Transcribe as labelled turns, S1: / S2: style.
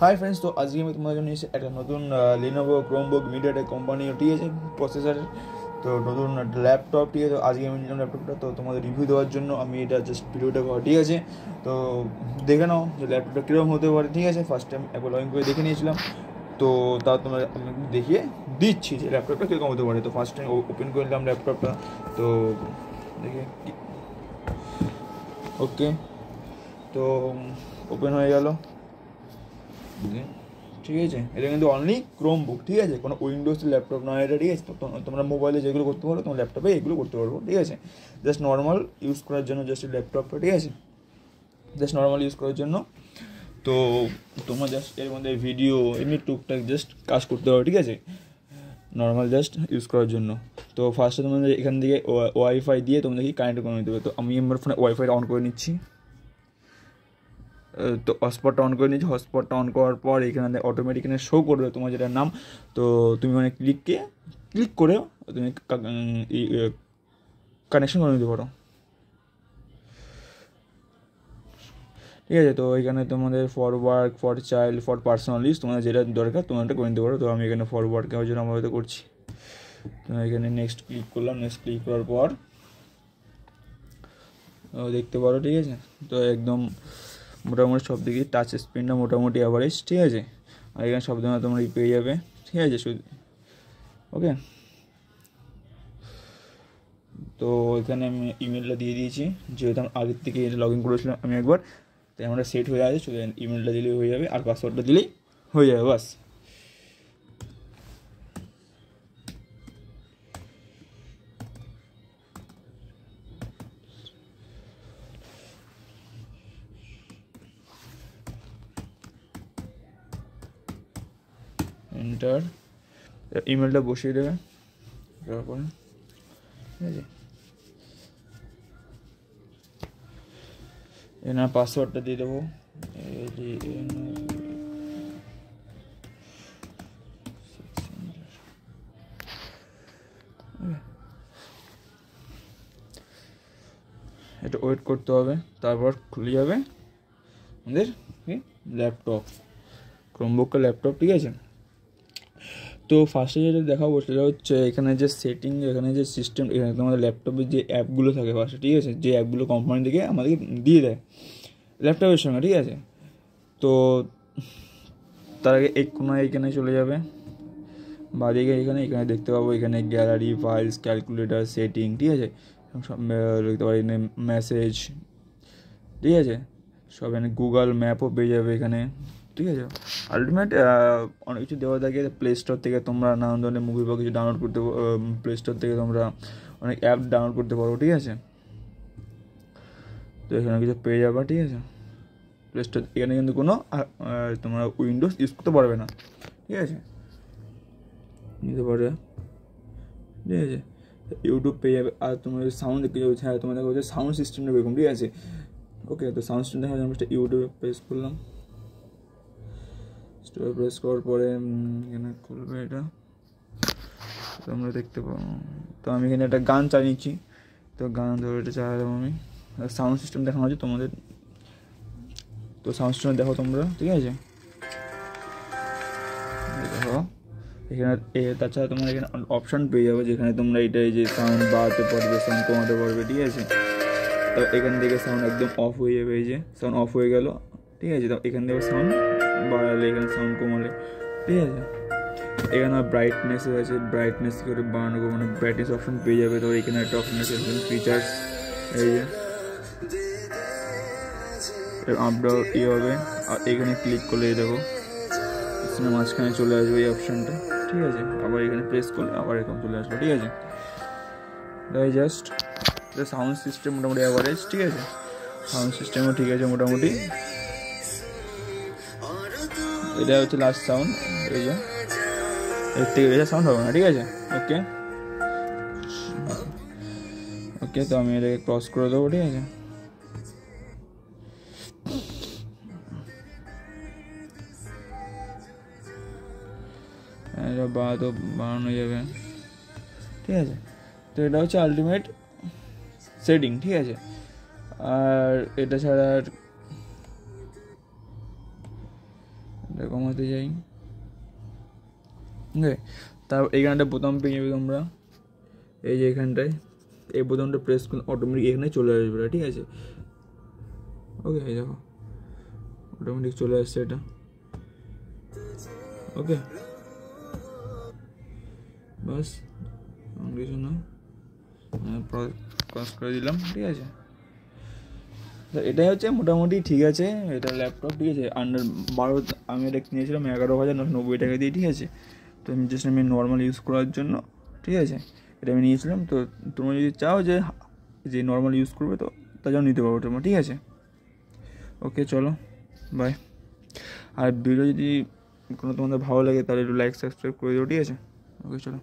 S1: Hi friends, তো আজকে আমি তোমাদের জন্য একটা নতুন লিনোভো ক্রোমবুক মিডিয়াটেক কোম্পানি ঠিক আছে প্রসেসরের তো নতুন ল্যাপটপ ঠিক আছে। তো আজকে আমি নিলাম ল্যাপটপটা, তো তোমাদের রিভিউ দেওয়ার জন্য আমি এটা জাস্ট ভিডিওটা করা ঠিক আছে। তো দেখে নাও যে ল্যাপটপটা কীরকম হতে পারে ঠিক আছে। ফার্স্ট টাইম একবার লগ ইন করে দেখে নিয়েছিলাম, তো তাও তোমার আমি দেখিয়ে দিচ্ছি যে ল্যাপটপটা কীরকম হতে পারে। তো ফার্স্ট টাইম ওপেন করে নিলাম ল্যাপটপটা, তো দেখে ওকে, তো ওপেন হয়ে গেল ঠিক আছে। এটা কিন্তু অনলি ক্রোমবুক ঠিক আছে, কোনো উইন্ডোজ ল্যাপটপ নয় এটা ঠিক আছে। তো তোমরা মোবাইলে যেগুলো করতে পারো তোমার ল্যাপটপে এগুলো করতে পারবো ঠিক আছে। জাস্ট নর্মাল ইউজ করার জন্য জাস্ট ল্যাপটপটা ঠিক আছে, জাস্ট নর্মাল ইউজ করার জন্য। তো তোমরা জাস্ট এর মধ্যে ভিডিও এমনি টুকটাক জাস্ট কাজ করতে পারো ঠিক আছে, নর্মাল জাস্ট ইউজ করার জন্য। তো ফার্স্টে তোমাদের এখান থেকে ওয়াইফাই দিয়ে তোমাদেরকে কানেক্ট করে নিতে হবে। তো আমি আমার ফোনে ওয়াইফাইটা অন করে নিচ্ছি, তো হটস্পটটা অন করে নিচ্ছি। হটস্পটটা অন করার পর এখানে অটোমেটিক এখানে শো করবে তোমার যেটা নাম, তো তুমি মানে ক্লিক করে তুমি কানেকশন করে নিতে পারো ঠিক আছে। তো এখানে তোমাদের for work, for child, for personal use তোমাদের যেটা দরকার তোমরা এটা করে নিতে পারো। তো আমি এখানে ফর ওয়ার্কের জন্য আমরা হয়তো করছি, তো এখানে নেক্সট ক্লিক করলাম। নেক্সট ক্লিক করার পর দেখতে পারো ঠিক আছে। তো একদম মোটামুটি সব দিকে টাচ স্ক্রিনটা মোটামুটি অ্যাভারেজ ঠিক আছে। আর এখানে সব ধরনের তোমরা পেয়ে যাবে ঠিক আছে শুধু ওকে। তো এখানে আমি ইমেলটা দিয়ে দিয়েছি, যেহেতু আমি আগের থেকে এটা লগ ইন করেছিলাম আমি একবার, তাই আমরা সেট হয়ে আছে। শুধু ইমেলটা দিলেই হয়ে যাবে আর পাসওয়ার্ডটা দিলেই হয়ে যাবে বাস। এন্টার, ইমেলটা বসিয়ে দেবে তারপরে ঠিক আছে। এনার পাসওয়ার্ডটা দিয়ে দেবো, এটা ওয়েট করতে হবে। তারপর খুলে যাবে আমাদের ল্যাপটপ, ক্রোমবুকের ল্যাপটপ ঠিক আছে। তো ফার্স্টে যেটা দেখাবো সেটা হচ্ছে এখানে যে সেটিং, এখানে যে সিস্টেম, এখানে তোমাদের ল্যাপটপের যে অ্যাপগুলো থাকে ফার্স্টে ঠিক আছে, যে অ্যাপগুলো কোম্পানি থেকে আমাদেরকে দিয়ে দেয় ল্যাপটপের সঙ্গে ঠিক আছে। তো তার আগে এক কোনায় এখানে চলে যাবে, বাদিকে এখানে দেখতে পাবো এখানে গ্যালারি, ফাইলস, ক্যালকুলেটার, সেটিং ঠিক আছে। সব দেখতে পারি এখানে মেসেজ ঠিক আছে, সব এখানে গুগল ম্যাপও পেয়ে যাবে এখানে ঠিক আছে। আলটিমেট অনেক কিছু দেওয়া থাকে। প্লে স্টোর থেকে তোমরা নানান ধরনের মুভি বা কিছু ডাউনলোড করতে, প্লে স্টোর থেকে তোমরা অনেক অ্যাপ ডাউনলোড করতে পারো ঠিক আছে। তো এখানে কিছু পেয়ে যাবে ঠিক আছে। প্লে স্টোর এখানে কিন্তু কোনো তোমরা উইন্ডোজ ইউজ করতে পারবে না ঠিক আছে, নিতে পারবে ঠিক আছে। ইউটিউব পেয়ে যাবে। আর তোমার সাউন্ড দেখতে যাবে, হ্যাঁ তোমার দেখা হচ্ছে সাউন্ড সিস্টেমটা এরকম ঠিক আছে ওকে। তো সাউন্ড সিস্টেম দেখা যাচ্ছে ইউটিউবে প্রেস করলাম, স্টোরে প্রেস করার পরে এখানে খুলবে এটা, তোমরা দেখতে পাবো। তো আমি এখানে একটা গান চালিয়েছি, তো গান ধরে এটা চালালাম আমি। সাউন্ড সিস্টেম দেখানো হচ্ছে তোমাদের, তো সাউন্ড সিস্টেম দেখো তোমরা ঠিক আছে। দেখো এখানে তাছাড়া তোমরা এখানে অপশান পেয়ে যাবে, যেখানে তোমরা এটা এই যে সাউন্ড বাড়াতে পারবে, সাউন্ড কমাতে পারবে ঠিক আছে। তো এখান থেকে সাউন্ড একদম অফ হয়ে যাবে, এই যে সাউন্ড অফ হয়ে গেল ঠিক আছে। তো এখান থেকে সাউন্ড বাড়ালে, এখানে সাউন্ড কমালে ঠিক আছে। এখানে ব্রাইটনেস আছে, ব্রাইটনেস করে বাড়ানো মানে ব্রাইটনেস অপশন পেয়ে যাবে। তো এখানে একটা অপশন আছে ফিচার্স, এই যে আপটা হবে। আর এখানে ক্লিক করলে দেখো মাঝখানে চলে আসবে এই অপশানটা ঠিক আছে। আবার এখানে প্রেস করলে আবার এরকম চলে আসবে ঠিক আছে। তাই জাস্ট সাউন্ড সিস্টেম মোটামুটি অ্যাভারেজ ঠিক আছে, সাউন্ড সিস্টেমও ঠিক আছে মোটামুটি। এটা হচ্ছে লাস্ট সাউন্ড, এই যে এর থেকে বেশি সাউন্ড হবে না ঠিক আছে ওকে ওকে। তো আমি এটাকে ক্রস করে দেবো ঠিক আছে। বাড়ানো যাবে ঠিক আছে। তো এটা হচ্ছে আলটিমেট সেটিং ঠিক আছে। আর এটা ছাড়া কমাতে যাই, ওকে। তারপর এইখানটা বোতাম পেয়ে যাবে তোমরা, এই যে এখানটায় এই বোতামটা প্রেস করলে অটোমেটিক এখানে চলে আসবে, ঠিক আছে। ওকে, এই দেখো অটোমেটিক চলে আসছে এটা, ওকে। বাস কিছু না, ক্রস করে দিলাম, ঠিক আছে। এটাই হচ্ছে মোটামুটি ঠিক আছে, এটা ল্যাপটপ, ঠিক আছে। আন্ডার 12, আমি এটা কিনেছিলাম 11,990 টাকা দিয়ে, ঠিক আছে। তো আমি জাস্ট আমি নর্মাল ইউজ করার জন্য, ঠিক আছে, এটা আমি নিয়েছিলাম। তো তোমরা যদি চাও যে নর্মাল ইউজ করবে তো তার জন্য নিতে পারবো তোমরা, ঠিক আছে। ওকে, চলো বাই। আর ভিডিও যদি কোনো তোমাদের ভালো লাগে তাহলে একটু লাইক সাবস্ক্রাইব করে দিও, ঠিক আছে। ওকে, চলো।